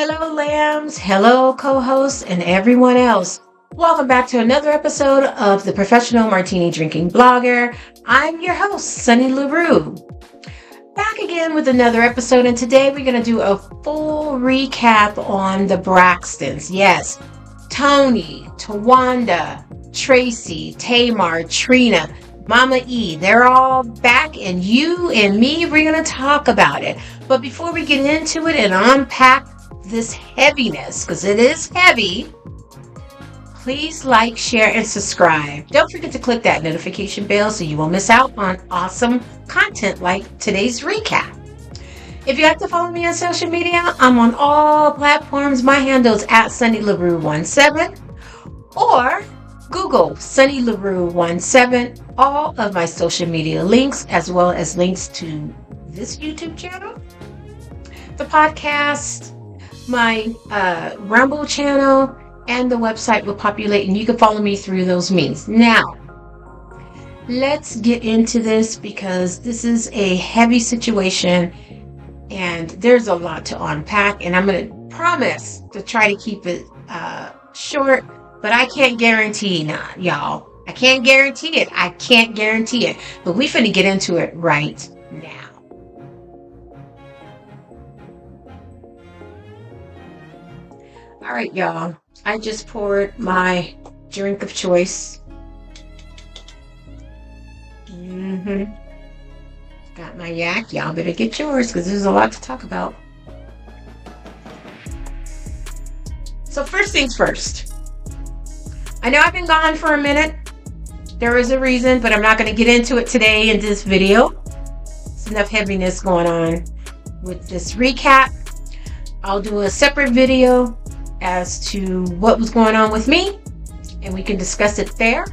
Hello, lambs. Hello, co-hosts, and everyone else. Welcome back to another episode of the Professional Martini Drinking Blogger. I'm your host, Sunny LaRue. Back again with another episode, and today we're going to do a full recap on the Braxtons. Yes, Tony, Tawanda, Tracy, Tamar, Trina, Mama E, they're all back, and you and me, we're going to talk about it. But before we get into it and unpack this heaviness, because it is heavy, please like, share, and subscribe. Don't forget to click that notification bell so you won't miss out on awesome content like today's recap. If you'd like to follow me on social media, I'm on all platforms. My handle is at SunnyLaRue17 or Google Sunny LaRue17. All of my social media links, as well as links to this YouTube channel, the podcast, my Rumble channel, and the website will populate, and you can follow me through those means. Now, let's get into this because this is a heavy situation and there's a lot to unpack, and I'm going to promise to try to keep it short, but I can't guarantee not, y'all. I can't guarantee it. I can't guarantee it. But we finna get into it right now. All right, y'all. I just poured my drink of choice. Got my yak. Y'all better get yours because there's a lot to talk about. So first things first. I know I've been gone for a minute. There is a reason, but I'm not going to get into it today in this video. There's enough heaviness going on with this recap. I'll do a separate video as to what was going on with me, and we can discuss it there.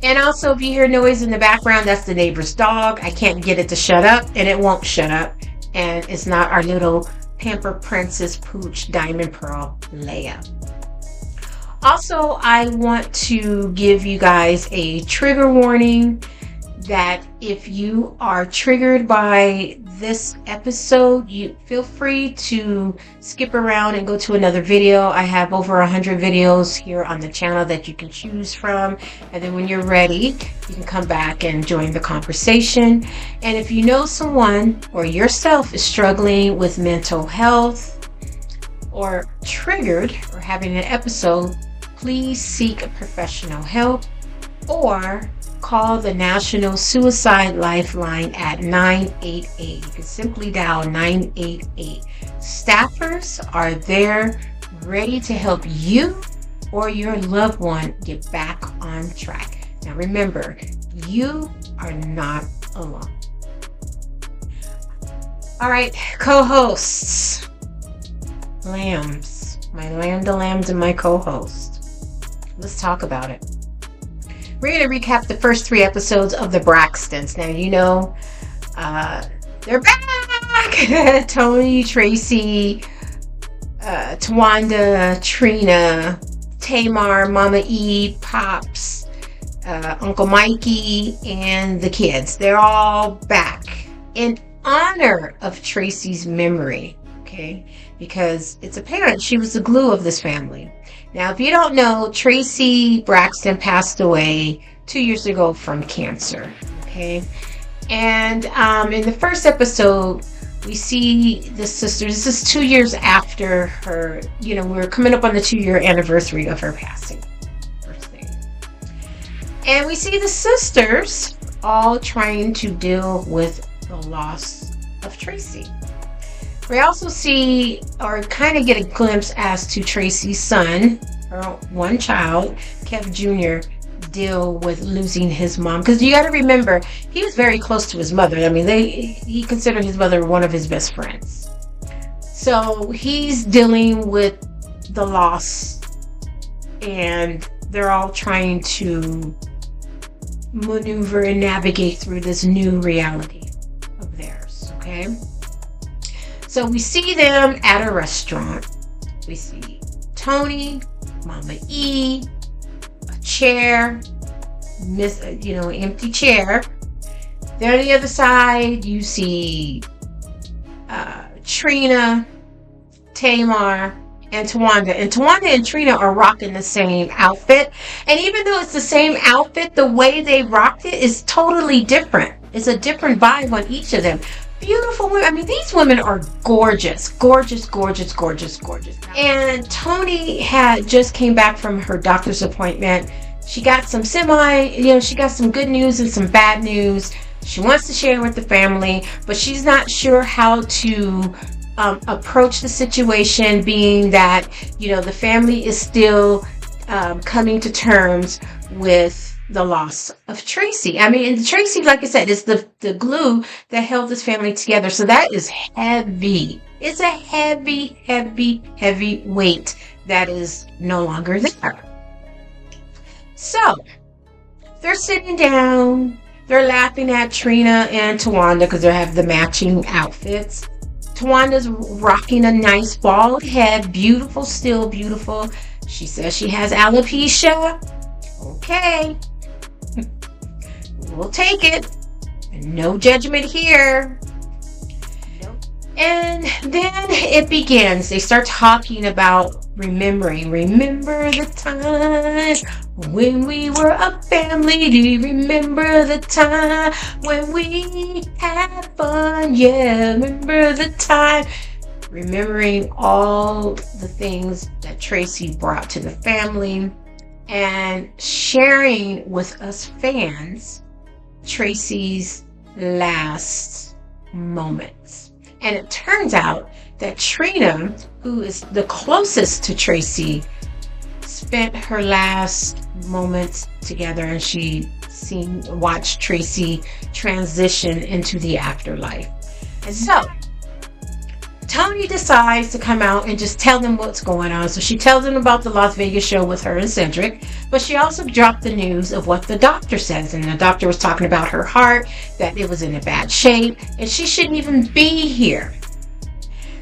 And also, if you hear noise in the background, that's the neighbor's dog. I can't get it to shut up, and it won't shut up. And it's not our little Pamper Princess Pooch Diamond Pearl Leia. Also, I want to give you guys a trigger warning that if you are triggered by this episode, you feel free to skip around and go to another video. I have over 100 videos here on the channel that you can choose from. And then when you're ready, you can come back and join the conversation. And if you know someone or yourself is struggling with mental health or triggered or having an episode, please seek professional help or call the National Suicide Lifeline at 988. You can simply dial 988. Staffers are there ready to help you or your loved one get back on track. Now remember, you are not alone. All right, co-hosts, lambs, my lambs and my co-host. Let's talk about it. We're going to recap the first 3 episodes of the Braxtons. Now, you know, they're back. Tony, Tracy, Tawanda, Trina, Tamar, Mama E, Pops, Uncle Mikey, and the kids. They're all back in honor of Tracy's memory, okay? Because it's apparent she was the glue of this family. Now, if you don't know, Tracy Braxton passed away 2 years ago from cancer, okay? And in the first episode, we see the sister. This is 2 years after her, you know, we're coming up on the 2-year anniversary of her passing. First thing. And we see the sisters all trying to deal with the loss of Tracy. We also see or kind of get a glimpse as to Tracy's son, her one child, Kev Jr., deal with losing his mom. Because you got to remember, he was very close to his mother. I mean, he considered his mother one of his best friends. So he's dealing with the loss, and they're all trying to maneuver and navigate through this new reality of theirs, okay? So we see them at a restaurant. We see Tony, Mama E, a chair, empty chair. Then on the other side, you see Trina, Tamar, and Tawanda. And Tawanda and Trina are rocking the same outfit. And even though it's the same outfit, the way they rocked it is totally different. It's a different vibe on each of them. Beautiful women. I mean, these women are gorgeous. Gorgeous, gorgeous, gorgeous, gorgeous. And Toni had just came back from her doctor's appointment. She got some she got some good news and some bad news. She wants to share with the family, but she's not sure how to approach the situation, being that, the family is still coming to terms with the loss of Tracy. I mean, and Tracy, like I said, is the glue that held this family together. So that is heavy. It's a heavy, heavy, heavy weight that is no longer there. So they're sitting down. They're laughing at Trina and Tawanda because they have the matching outfits. Tawanda's rocking a nice bald head. Beautiful, still beautiful. She says she has alopecia. Okay. We'll take it. No judgment here. And then it begins. They start talking about remembering. Remember the time when we were a family. Do you remember the time when we had fun? Yeah, remember the time. Remembering all the things that Tracy brought to the family and sharing with us fans Tracy's last moments. And it turns out that Trina, who is the closest to Tracy, spent her last moments together, and she watched Tracy transition into the afterlife. And so Toni decides to come out and just tell them what's going on. So she tells them about the Las Vegas show with her and Cedric, but she also dropped the news of what the doctor says. And the doctor was talking about her heart, that it was in a bad shape, and she shouldn't even be here.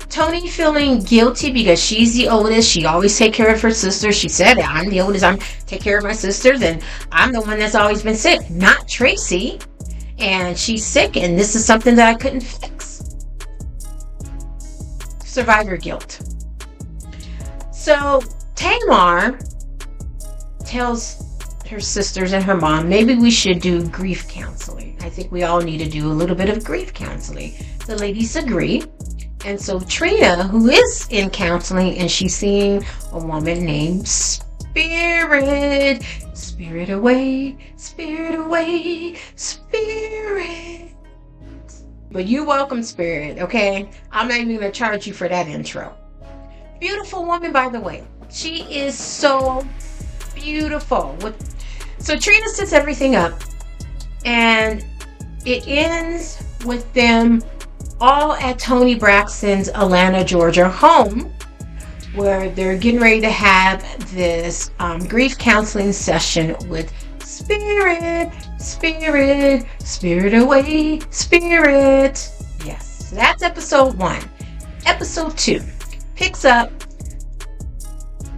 Toni feeling guilty because she's the oldest. She always take care of her sister. She said, I'm the oldest. I'm take care of my sisters, and I'm the one that's always been sick, not Tracy. And she's sick, and this is something that I couldn't fix. Survivor guilt. So Tamar tells her sisters and her mom, maybe we should do grief counseling. I think we all need to do a little bit of grief counseling. The ladies agree. And so Trina, who is in counseling, and she's seeing a woman named Spirit. Spirit away, spirit away, spirit. But you welcome, Spirit, okay? I'm not even going to charge you for that intro. Beautiful woman, by the way. She is so beautiful. So Trina sets everything up, and it ends with them all at Toni Braxton's Atlanta, Georgia home, where they're getting ready to have this grief counseling session with Spirit, spirit, spirit away, spirit. Yes, so that's episode 1. Episode 2 picks up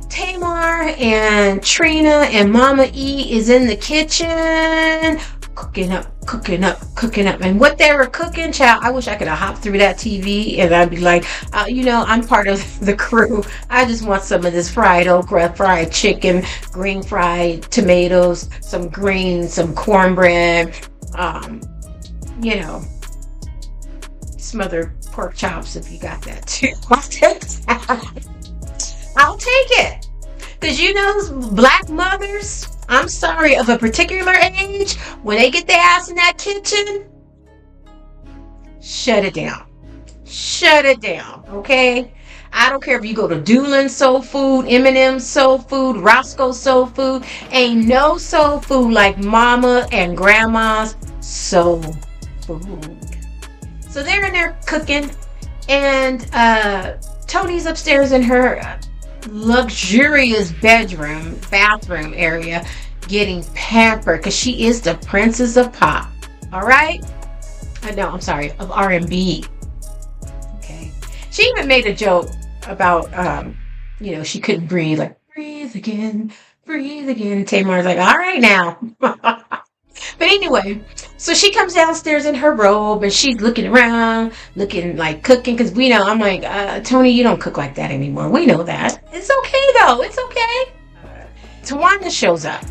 Tamar and Trina, and Mama E is in the kitchen cooking up. And what they were cooking, child, I wish I could have hopped through that TV and I'd be like, I'm part of the crew. I just want some of this fried okra, fried chicken, green fried tomatoes, some greens, some cornbread, smothered pork chops if you got that too. I'll take it. Because black mothers, I'm sorry, of a particular age, when they get their ass in that kitchen, shut it down. Shut it down, okay? I don't care if you go to Doolin's Soul Food, M&M's Soul Food, Roscoe's Soul Food. Ain't no soul food like Mama and Grandma's soul food. So they're in there cooking, and Toni's upstairs in her luxurious bathroom area, getting pampered because she is the princess of pop. All right? No, I'm sorry, of R&B. Okay. She even made a joke about, she couldn't breathe. Like, breathe again, breathe again. Tamar's like, all right now. But anyway, so she comes downstairs in her robe and she's looking around, looking like cooking. Because we know, I'm like, Tony, you don't cook like that anymore. We know that. It's okay though. It's okay. Tawanda shows up.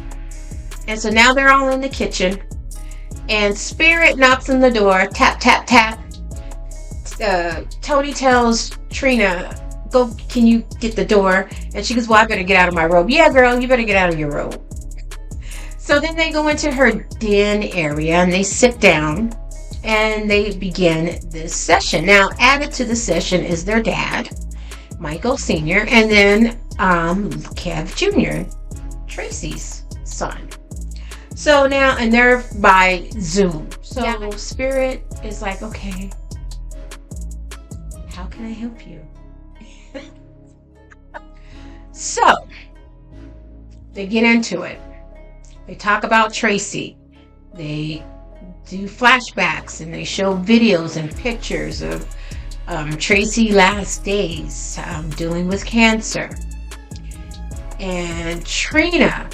And so now they're all in the kitchen. And Spirit knocks on the door. Tap, tap, tap. Tony tells Trina, go, can you get the door? And she goes, well, I better get out of my robe. Yeah, girl, you better get out of your robe. So then they go into her den area and they sit down and they begin this session. Now, added to the session is their dad, Michael Sr., and then Kev Jr., Tracy's son. So now, and they're by Zoom. So yeah. Spirit is like, okay, how can I help you? So they get into it. They talk about Tracy. They do flashbacks and they show videos and pictures of Tracy last days dealing with cancer. And Trina,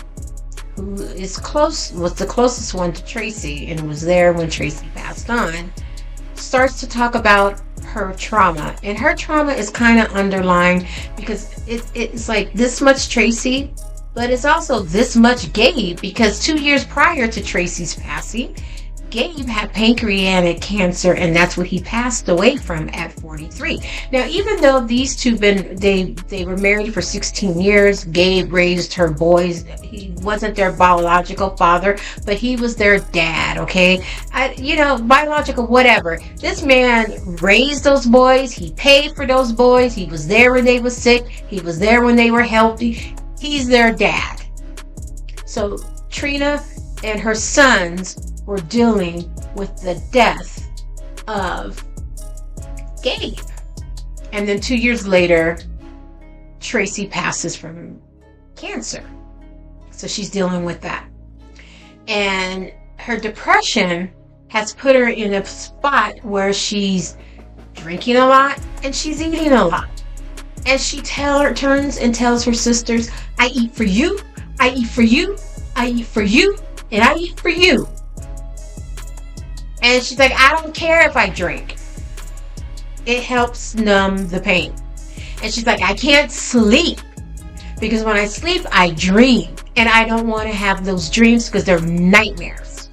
who is was the closest one to Tracy and was there when Tracy passed on, starts to talk about her trauma. And her trauma is kind of underlined because it's like this much Tracy, but it's also this much Gabe, because 2 years prior to Tracy's passing, Gabe had pancreatic cancer, and that's what he passed away from at 43. Now, even though these two they were married for 16 years, Gabe raised her boys. He wasn't their biological father, but he was their dad, okay? Biological, whatever. This man raised those boys. He paid for those boys. He was there when they were sick. He was there when they were healthy. He's their dad. So Trina and her sons were dealing with the death of Gabe. And then 2 years later, Tracy passes from cancer. So she's dealing with that. And her depression has put her in a spot where she's drinking a lot and she's eating a lot. And she turns and tells her sisters, I eat for you, I eat for you, I eat for you, and I eat for you. And she's like, I don't care if I drink. It helps numb the pain. And she's like, I can't sleep because when I sleep, I dream. And I don't want to have those dreams because they're nightmares.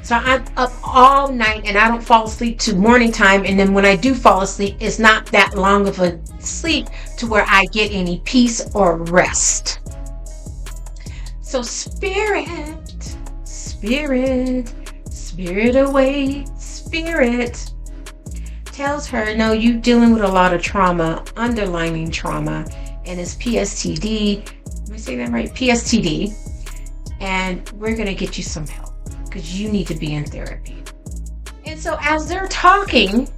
So I'm up all night and I don't fall asleep to morning time. And then when I do fall asleep, it's not that long of a sleep to where I get any peace or rest. So spirit away, spirit tells her, no, you're dealing with a lot of trauma, underlining trauma, and it's PSTD. Let me say that right, PSTD. And we're going to get you some help because you need to be in therapy. And so as they're talking,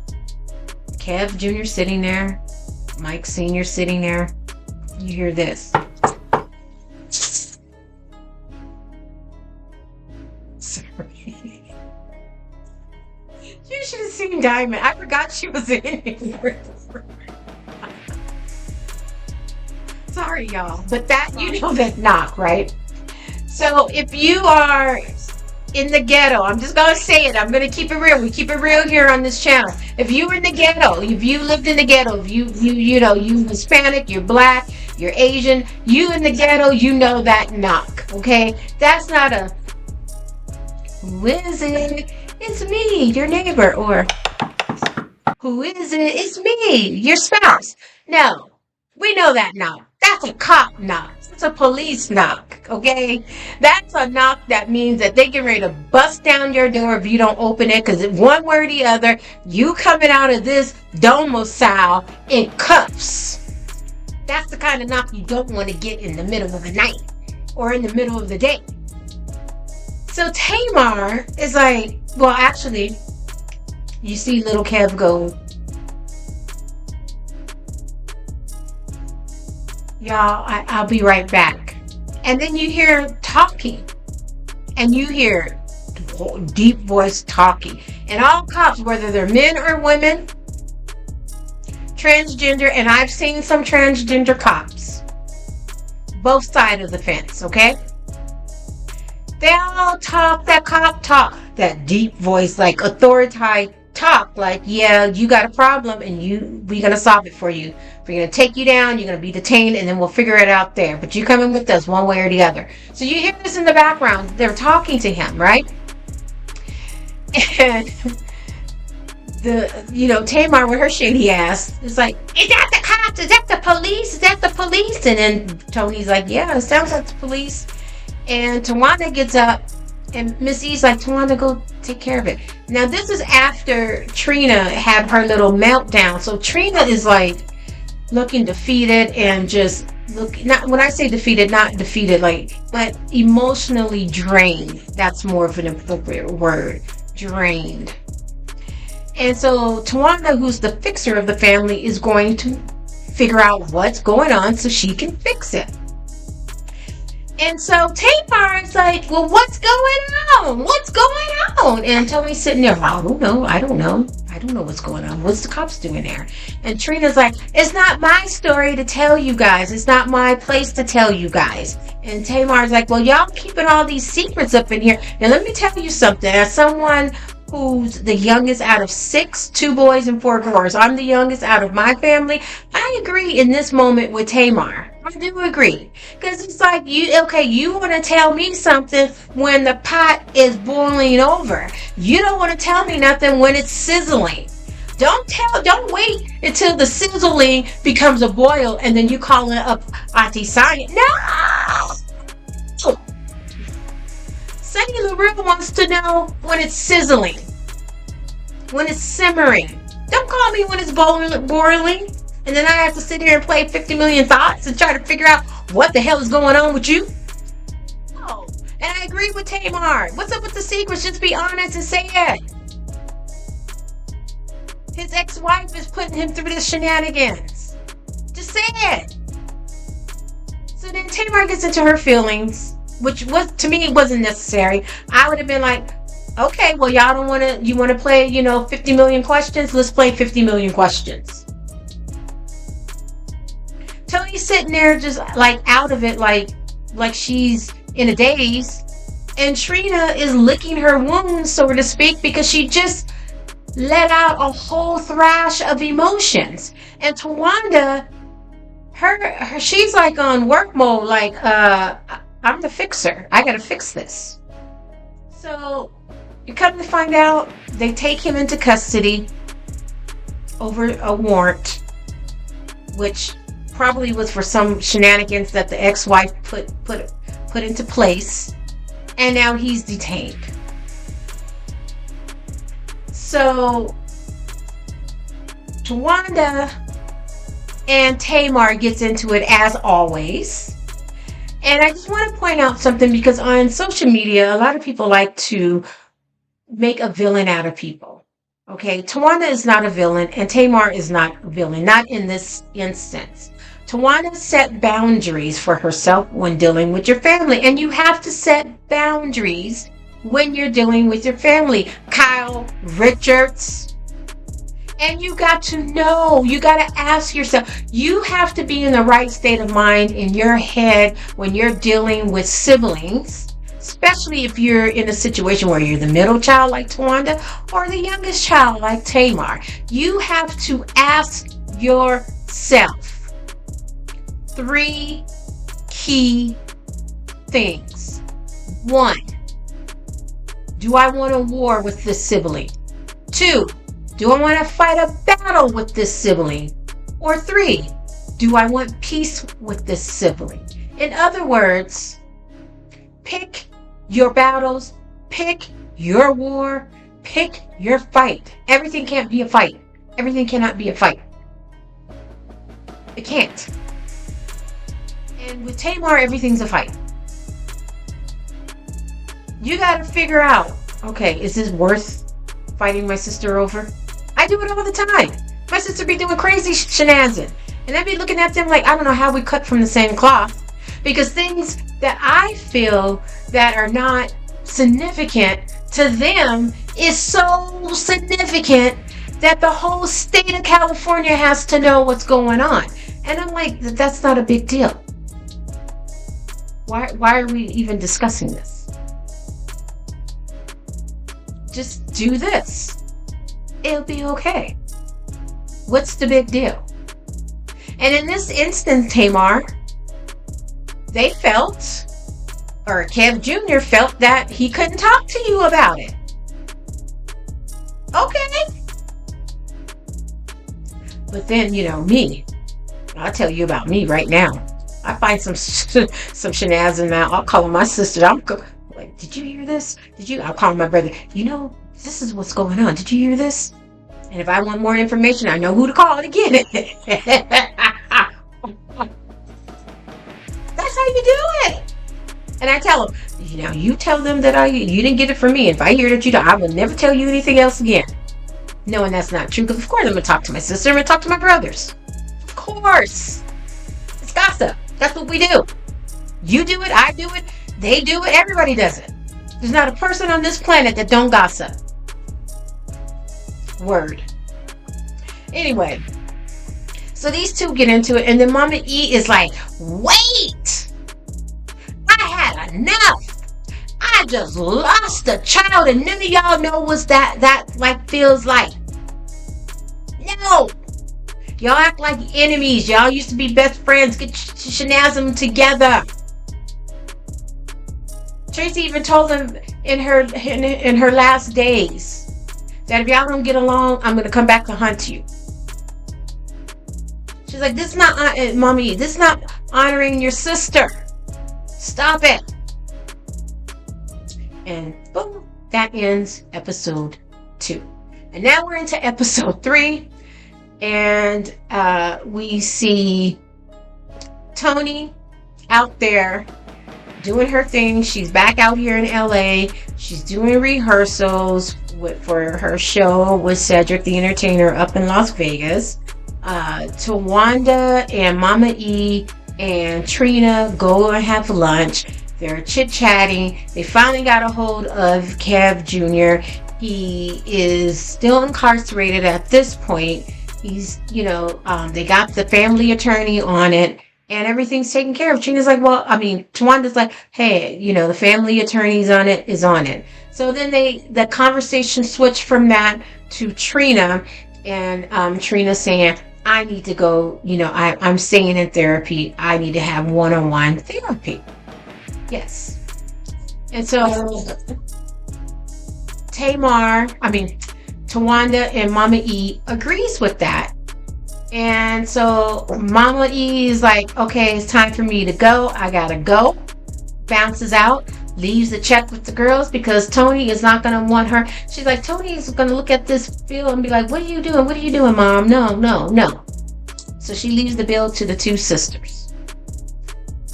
Kev Jr. sitting there, Mike Sr. sitting there, you hear this. Sorry. You should have seen Diamond. I forgot she was in it. Sorry, y'all. But that, you know that knock, right? So if you are in the ghetto, I'm just going to say it. I'm going to keep it real. We keep it real here on this channel. If you're in the ghetto, if you lived in the ghetto, if you Hispanic, you're black, you're Asian, you in the ghetto, you know that knock, okay? That's not a, who is it? It's me, your neighbor. Or, who is it? It's me, your spouse. No, we know that knock. That's a cop knock. It's a police knock, okay? That's a knock that means that they get ready to bust down your door if you don't open it, because one way or the other, you coming out of this domicile in cuffs. That's the kind of knock you don't want to get in the middle of the night or in the middle of the day. So Tamar is like, well, actually, you see little Kev go, y'all, I'll be right back. And then you hear talking. And you hear deep voice talking. And all cops, whether they're men or women, transgender, and I've seen some transgender cops. Both sides of the fence, okay? They all talk that cop talk, that deep voice, like authority talk, like, yeah, you got a problem and we're gonna solve it for you. We're gonna take you down, you're gonna be detained, and then we'll figure it out there. But you come in with us one way or the other. So you hear this in the background. They're talking to him, right? And Tamar with her shady ass is like, is that the cops? Is that the police? Is that the police? And then Tony's like, yeah, it sounds like the police. And Tawanda gets up, and Miss E's like, Tawanda, go take care of it. Now, this is after Trina had her little meltdown. So Trina is like looking defeated and just when I say defeated, not defeated, but emotionally drained. That's more of an appropriate word. Drained. And so Tawanda, who's the fixer of the family, is going to figure out what's going on so she can fix it. And so Tamar is like, well, what's going on? What's going on? And Tony's sitting there, I don't know what's going on. What's the cops doing there? And Trina's like, it's not my story to tell you guys. It's not my place to tell you guys. And Tamar's like, well, y'all keeping all these secrets up in here. Now, let me tell you something. As someone who's the youngest out of 6, 2 boys and 4 girls, I'm the youngest out of my family. I agree in this moment with Tamar. I do agree. Because it's like, you want to tell me something when the pot is boiling over. You don't want to tell me nothing when it's sizzling. Don't wait until the sizzling becomes a boil and then you call it up Auntie Sonia. No! Sunny LaRue wants to know when it's sizzling, when it's simmering. Don't call me when it's boiling, and then I have to sit here and play 50 million thoughts and try to figure out what the hell is going on with you. Oh, and I agree with Tamar. What's up with the secrets? Just be honest and say it. His ex-wife is putting him through the shenanigans. Just say it. So then Tamar gets into her feelings, which was, to me, wasn't necessary. I would have been like, okay, well, y'all don't want to, you want to play, 50 million questions? Let's play 50 million questions. Tony's sitting there just like out of it, like she's in a daze. And Trina is licking her wounds, so to speak, because she just let out a whole thrash of emotions. And Tawanda, her she's like on work mode, like, I'm the fixer. I gotta fix this. So you come to find out, they take him into custody over a warrant, which probably was for some shenanigans that the ex-wife put into place, and now he's detained. So Tawanda and Tamar gets into it as always. And I just want to point out something, because on social media, a lot of people like to make a villain out of people. Okay, Tawanda is not a villain, and Tamar is not a villain, not in this instance. Tawanda set boundaries for herself when dealing with your family, and you have to set boundaries when you're dealing with your family. Kyle Richards. And you got to know, you got to ask yourself, you have to be in the right state of mind in your head when you're dealing with siblings, especially if you're in a situation where you're the middle child like Tawanda or the youngest child like Tamar. You have to ask yourself 3 key things. 1, do I want a war with this sibling? 2, do I want to fight a battle with this sibling? Or 3, do I want peace with this sibling? In other words, pick your battles, pick your war, pick your fight. Everything can't be a fight. Everything cannot be a fight. It can't. And with Tamar, everything's a fight. You gotta figure out, okay, is this worth fighting my sister over? I do it all the time. My sister be doing crazy shenanigans, and I be looking at them like, I don't know how we cut from the same cloth, because things that I feel that are not significant to them is so significant that the whole state of California has to know what's going on. And I'm like, that's not a big deal. Why are we even discussing this? just do this. It'll be okay. What's the big deal? And in this instance, Tamar, they felt, or Kev Jr. felt, that he couldn't talk to you about it. Okay. But then, me, I'll tell you about me right now. I find some shenanigans out. I'll call my sister. Like, did you hear this? I'll call my brother. This is what's going on. Did you hear this? And if I want more information, I know who to call to get it. That's how you do it. And I tell them, you tell them that you didn't get it from me. If I hear that you don't, I will never tell you anything else again. Knowing that's not true, because of course I'm going to talk to my sister. I'm going to talk to my brothers. Of course. It's gossip. That's what we do. You do it, I do it, they do it, everybody does it. There's not a person on this planet that don't gossip. Word. Anyway, so these two get into it, and then Mama E is like, wait! I had enough! I just lost a child, and none of y'all know what that feels like. No! Y'all act like enemies. Y'all used to be best friends. Get shenanigans together. Tracy even told them in her last days that if y'all don't get along, I'm gonna come back to hunt you. She's like, this is not, Mommy, this is not honoring your sister. Stop it. And boom, that ends episode 2. And now we're into episode 3. And we see Toni out there doing her thing. She's back out here in LA. She's doing rehearsals for her show with Cedric the Entertainer up in Las Vegas. Tawanda and Mama E and Trina go and have lunch. They're chit-chatting. They finally got a hold of Kev Jr. He is still incarcerated at this point. He's, they got the family attorney on it, and everything's taken care of. Trina's like, Tawanda's like, hey, the family attorney's is on it. So then the conversation switched from that to Trina, and Trina saying, I need to go, I'm staying in therapy. I need to have one-on-one therapy. Yes. And so Tawanda and Mama E agrees with that. And so Mama E is like, okay, it's time for me to go. I gotta go. Bounces out, leaves the check with the girls because Toni is not gonna want her. She's like, Toni is gonna look at this bill and be like, what are you doing? What are you doing, Mom? No. So she leaves the bill to the two sisters,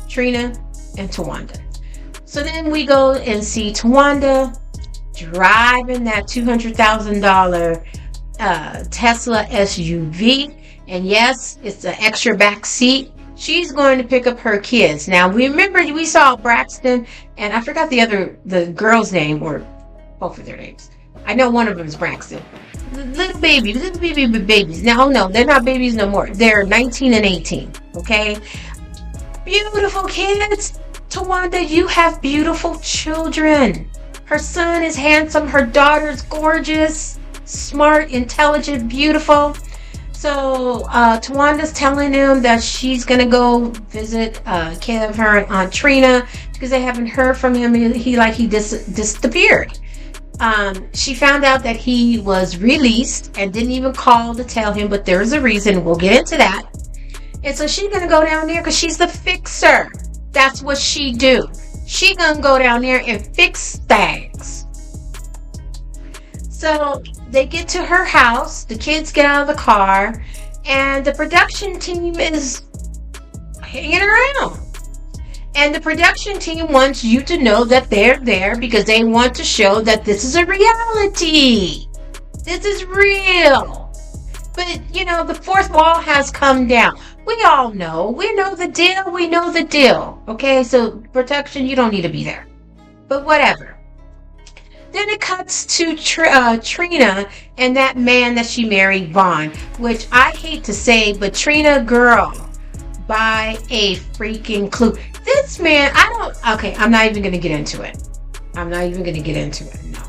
Trina and Tawanda. So then we go and see Tawanda driving that $200,000 Tesla SUV, and yes, it's an extra back seat. She's going to pick up her kids. Now we saw Braxton, and I forgot the girl's name, or both of their names. I know one of them is Braxton. Little babies. Now, no, they're not babies no more. They're 19 and 18. Okay, beautiful kids. Tawanda, you have beautiful children. Her son is handsome. Her daughter's gorgeous, smart, intelligent, beautiful. So Tawanda's telling him that she's going to go visit Kev, her and Aunt Trina, because they haven't heard from him. He disappeared. She found out that he was released and didn't even call to tell him, but there's a reason. We'll get into that. And so she's going to go down there because she's the fixer. That's what she do. She gonna go down there and fix things. So they get to her house. The kids get out of the car, and the production team is hanging around. And the production team wants you to know that they're there because they want to show that this is a reality. This is real. But, the fourth wall has come down. We all know. We know the deal. We know the deal. Okay, so protection, you don't need to be there. But whatever. Then it cuts to Trina and that man that she married, Vaughn. Which I hate to say, but Trina, girl, by a freaking clue. This man, I'm not even going to get into it. No.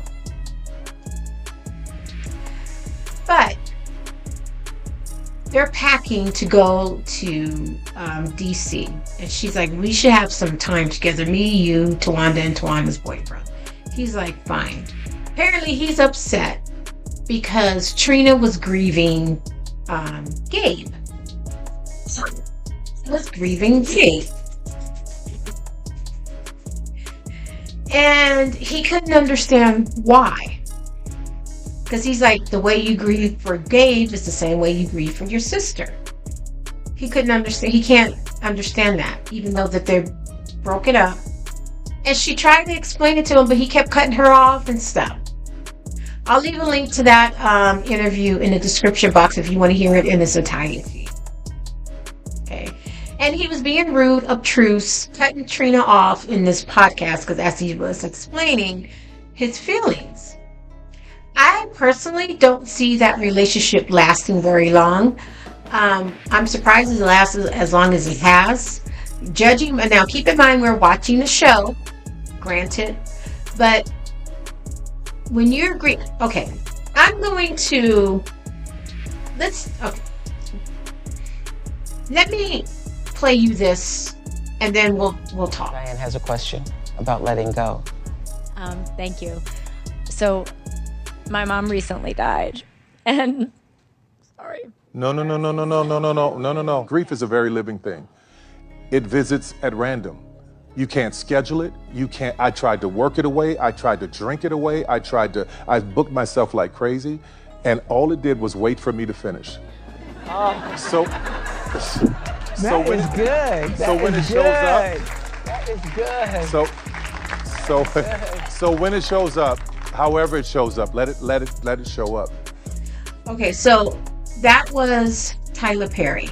they're packing to go to DC. And she's like, we should have some time together. Me, you, Tawanda, and Tawanda's boyfriend. He's like, fine. Apparently, he's upset because Trina was grieving Gabe. Was grieving Gabe. And he couldn't understand why. Because he's like, the way you grieve for Gabe is the same way you grieve for your sister. He couldn't understand. He can't understand that, even though that they're broken up. And she tried to explain it to him, but he kept cutting her off and stuff. I'll leave a link to that interview in the description box if you want to hear it in its entirety. Okay. And he was being rude, obtruse, cutting Trina off in this podcast because as he was explaining his feelings. I personally don't see that relationship lasting very long. I'm surprised it lasted as long as it has. Judging, now keep in mind we're watching the show, granted, but when you agree, okay, I'm going to, okay. Let me play you this and then we'll talk. Diane has a question about letting go. Thank you. So, my mom recently died, and sorry. No. Grief is a very living thing. It visits at random. You can't schedule it. I tried to work it away. I tried to drink it away. I booked myself like crazy, and all it did was wait for me to finish. So when it shows up, that is good. So when it shows up, however it shows up, let it show up. Okay, so that was Tyler Perry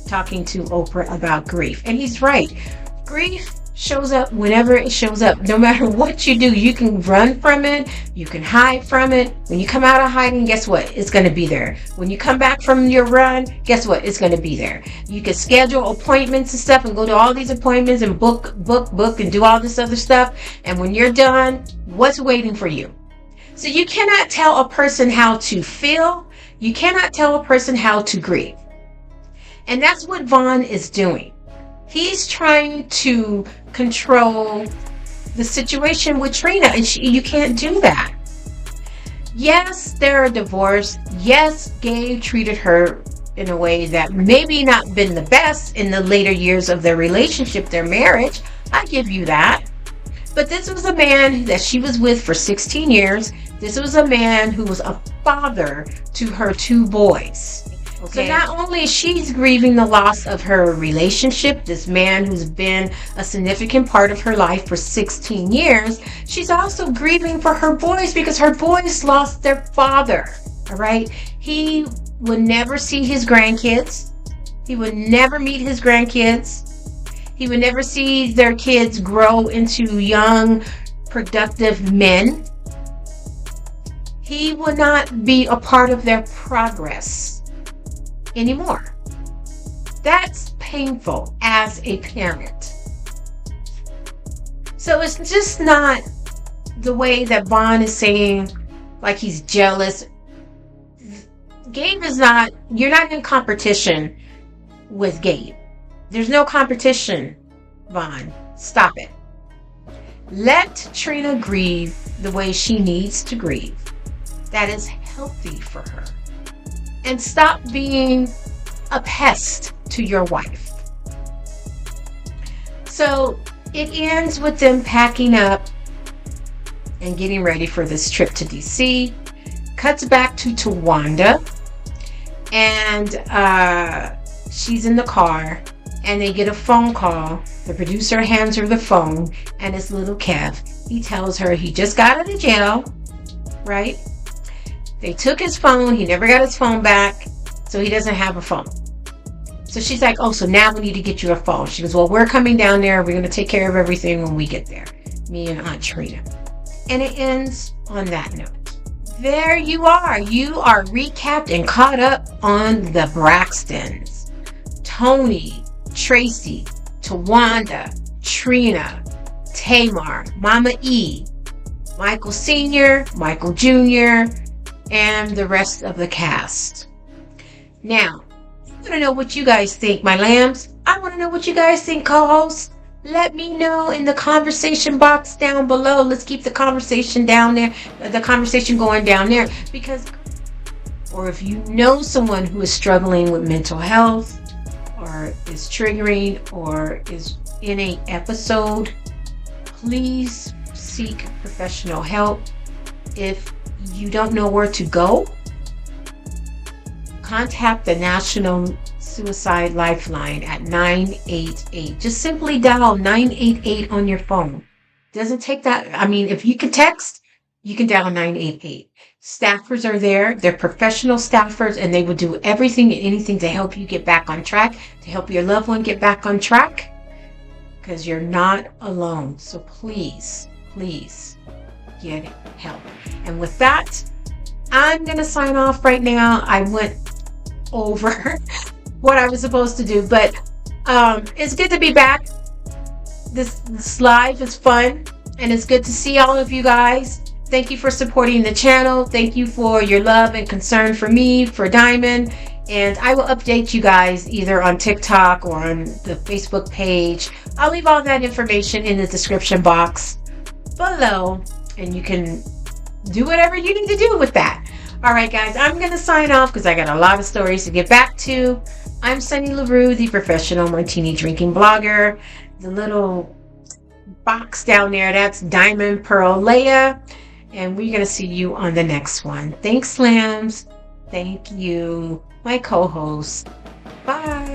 talking to Oprah about grief. And he's right. Grief shows up whenever it shows up. No matter what you do, you can run from it. You can hide from it. When you come out of hiding, guess what? It's going to be there. When you come back from your run, guess what? It's going to be there. You can schedule appointments and stuff and go to all these appointments and book and do all this other stuff. And when you're done, what's waiting for you? So you cannot tell a person how to feel. You cannot tell a person how to grieve. And that's what Vaughn is doing. He's trying to control the situation with Trina, and you can't do that. Yes, they're a divorce. Yes, Gabe treated her in a way that maybe not been the best in the later years of their relationship, their marriage. I give you that. But this was a man that she was with for 16 years. This was a man who was a father to her 2 boys. Okay. So not only she's grieving the loss of her relationship, this man who's been a significant part of her life for 16 years, she's also grieving for her boys because her boys lost their father. All right. He would never see his grandkids. He would never meet his grandkids. He would never see their kids grow into young, productive men. He would not be a part of their progress anymore. That's painful as a parent. So it's just not the way that Vaughn is saying, like he's jealous. Gabe is not, you're not in competition with Gabe. There's no competition, Vaughn. Stop it. Let Trina grieve the way she needs to grieve. That is healthy for her. And stop being a pest to your wife. So it ends with them packing up and getting ready for this trip to DC. Cuts back to Tawanda. And she's in the car. And they get a phone call. The producer hands her the phone. And it's little Kev. He tells her he just got out of jail. Right? They took his phone. He never got his phone back. So he doesn't have a phone. So she's like, oh, so now we need to get you a phone. She goes, well, we're coming down there. We're going to take care of everything when we get there. Me and Aunt Trina. And it ends on that note. There you are. You are recapped and caught up on the Braxtons. Tony, Tracy, Tawanda, Trina, Tamar, Mama E, Michael Sr., Michael Jr., and the rest of the cast. Now, I want to know what you guys think, my lambs. I want to know what you guys think, co-hosts. Let me know in the conversation box down below. Let's keep the conversation down there, the conversation going down there. Because, or if you know someone who is struggling with mental health, or is triggering, or is in a episode, please seek professional help. If you don't know where to go, contact the National Suicide Lifeline at 988. Just simply dial 988 on your phone. Doesn't take that. I mean, if you can text, you can dial 988. Staffers are there. They're professional staffers, and they will do everything and anything to help you get back on track, to help your loved one get back on track, because you're not alone. So please, please get help. And with that, I'm going to sign off right now. I went over what I was supposed to do, but it's good to be back. This live is fun, and it's good to see all of you guys. Thank you for supporting the channel. Thank you for your love and concern for me, for Diamond. And I will update you guys either on TikTok or on the Facebook page. I'll leave all that information in the description box below, and you can do whatever you need to do with that. All right, guys, I'm going to sign off because I got a lot of stories to get back to. I'm Sunny LaRue, the Professional Martini Drinking Blogger. The little box down there, that's Diamond Pearl Leia. And we're going to see you on the next one. Thanks, lambs. Thank you, my co-host. Bye.